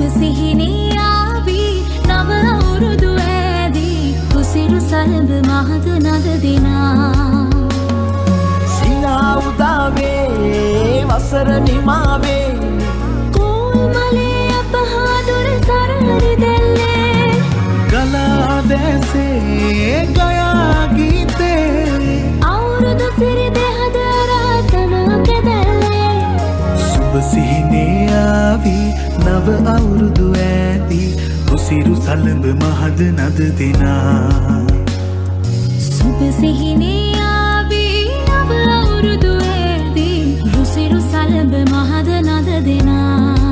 සිහිනේ ආවි නව අවුරුදු ඇදී උසිරු සලඹ මහද නද දිනා සිනා උදාවේ වසර නිමාවේ කෝමලේ අපහාදුර සරහරි දෙල්ලේ ගලා දැසේ ගයා ගීතේ අවුරුදු සිරි දෙහද රාතන කෙදල්ලේ සුබ සිහිනේ ආවි නව අවුරුදු ඇදී උසිරු සලඹ මහද නද දිනා සුබ සිහිනේ ආවි නව අවුරුදු ඇදී උසිරු සලඹ මහද නද දිනා